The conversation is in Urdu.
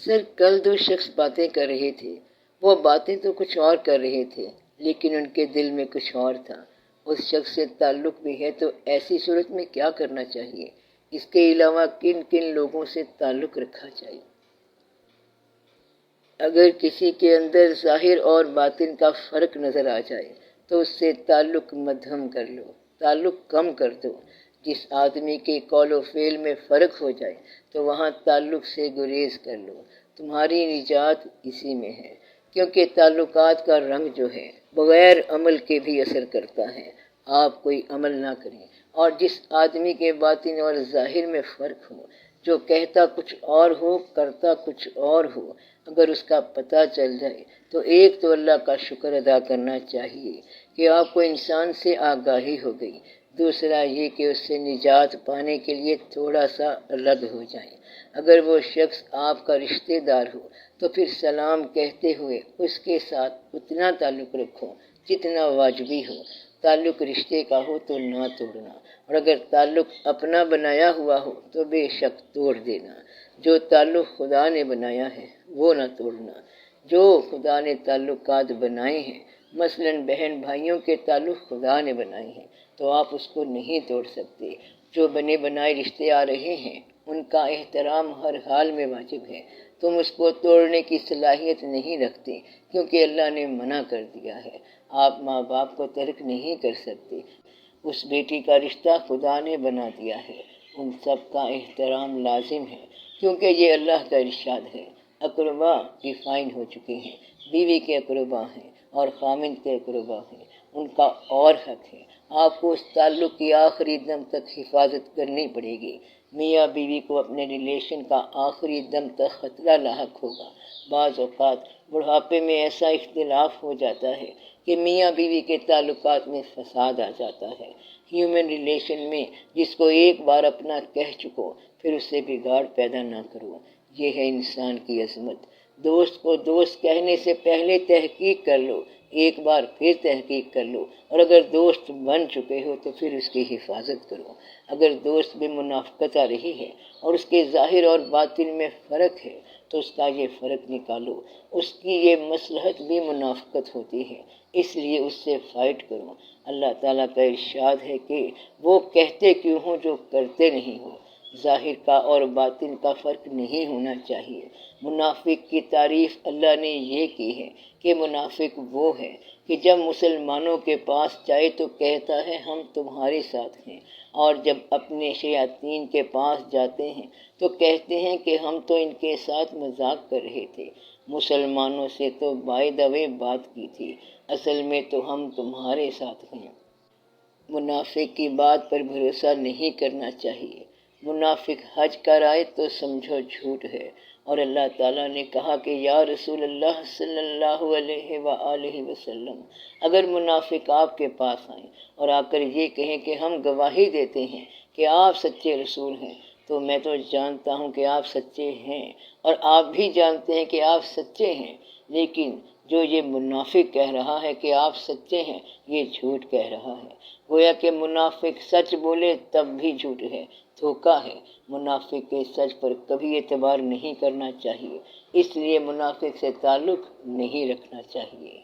سر کل دو شخص باتیں کر رہے تھے، وہ باتیں تو کچھ اور کر رہے تھے لیکن ان کے دل میں کچھ اور تھا۔ اس شخص سے تعلق بھی ہے تو ایسی صورت میں کیا کرنا چاہیے؟ اس کے علاوہ کن کن لوگوں سے تعلق رکھنا چاہیے؟ اگر کسی کے اندر ظاہر اور باطن کا فرق نظر آ جائے تو اس سے تعلق مدھم کر لو، تعلق کم کر دو۔ جس آدمی کے قول و فعل میں فرق ہو جائے تو وہاں تعلق سے گریز کر لو، تمہاری نجات اسی میں ہے، کیونکہ تعلقات کا رنگ جو ہے بغیر عمل کے بھی اثر کرتا ہے۔ آپ کوئی عمل نہ کریں اور جس آدمی کے باطن اور ظاہر میں فرق ہو، جو کہتا کچھ اور ہو کرتا کچھ اور ہو، اگر اس کا پتہ چل جائے تو ایک تو اللہ کا شکر ادا کرنا چاہیے کہ آپ کو انسان سے آگاہی ہو گئی، دوسرا یہ کہ اس سے نجات پانے کے لیے تھوڑا سا الگ ہو جائیں۔ اگر وہ شخص آپ کا رشتہ دار ہو تو پھر سلام کہتے ہوئے اس کے ساتھ اتنا تعلق رکھو جتنا واجبی ہو۔ تعلق رشتے کا ہو تو نہ توڑنا، اور اگر تعلق اپنا بنایا ہوا ہو تو بے شک توڑ دینا۔ جو تعلق خدا نے بنایا ہے وہ نہ توڑنا۔ جو خدا نے تعلقات بنائے ہیں، مثلا بہن بھائیوں کے تعلق خدا نے بنائے ہیں تو آپ اس کو نہیں توڑ سکتے۔ جو بنے بنائے رشتے آ رہے ہیں ان کا احترام ہر حال میں واجب ہے۔ تم اس کو توڑنے کی صلاحیت نہیں رکھتے کیونکہ اللہ نے منع کر دیا ہے۔ آپ ماں باپ کو ترک نہیں کر سکتے، اس بیٹی کا رشتہ خدا نے بنا دیا ہے، ان سب کا احترام لازم ہے کیونکہ یہ اللہ کا ارشاد ہے۔ اقربا ڈیفائن ہو چکے ہیں، بیوی کے اقربا ہیں اور خامند کے اقربا ہیں، ان کا اور حق ہے۔ آپ کو اس تعلق کی آخری دم تک حفاظت کرنی پڑے گی۔ میاں بیوی کو اپنے ریلیشن کا آخری دم تک خطرہ لاحق ہوگا۔ بعض اوقات بڑھاپے میں ایسا اختلاف ہو جاتا ہے کہ میاں بیوی کے تعلقات میں فساد آ جاتا ہے۔ ہیومن ریلیشن میں جس کو ایک بار اپنا کہہ چکو پھر اس سے بگاڑ پیدا نہ کرو، یہ ہے انسان کی عظمت۔ دوست کو دوست کہنے سے پہلے تحقیق کر لو، ایک بار پھر تحقیق کر لو، اور اگر دوست بن چکے ہو تو پھر اس کی حفاظت کرو۔ اگر دوست میں منافقت آ رہی ہے اور اس کے ظاہر اور باطن میں فرق ہے تو اس کا یہ فرق نکالو۔ اس کی یہ مصلحت بھی منافقت ہوتی ہے، اس لیے اس سے فائٹ کرو۔ اللہ تعالیٰ کا ارشاد ہے کہ وہ کہتے کیوں ہوں جو کرتے نہیں ہو۔ ظاہر کا اور باطن کا فرق نہیں ہونا چاہیے۔ منافق کی تعریف اللہ نے یہ کی ہے کہ منافق وہ ہے کہ جب مسلمانوں کے پاس جائے تو کہتا ہے ہم تمہارے ساتھ ہیں، اور جب اپنے شیاطین کے پاس جاتے ہیں تو کہتے ہیں کہ ہم تو ان کے ساتھ مذاق کر رہے تھے، مسلمانوں سے تو بائی دا وے بات کی تھی، اصل میں تو ہم تمہارے ساتھ ہیں۔ منافق کی بات پر بھروسہ نہیں کرنا چاہیے۔ منافق حج کرائے تو سمجھو جھوٹ ہے، اور اللہ تعالیٰ نے کہا کہ یا رسول اللہ صلی اللہ علیہ وآلہ وسلم، اگر منافق آپ کے پاس آئیں اور آ کر یہ کہیں کہ ہم گواہی دیتے ہیں کہ آپ سچے رسول ہیں، تو میں تو جانتا ہوں کہ آپ سچے ہیں اور آپ بھی جانتے ہیں کہ آپ سچے ہیں، لیکن جو یہ منافق کہہ رہا ہے کہ آپ سچے ہیں، یہ جھوٹ کہہ رہا ہے۔ گویا کہ منافق سچ بولے تب بھی جھوٹ ہے، دھوکہ ہے۔ منافق کے سچ پر کبھی اعتبار نہیں کرنا چاہیے، اس لیے منافق سے تعلق نہیں رکھنا چاہیے۔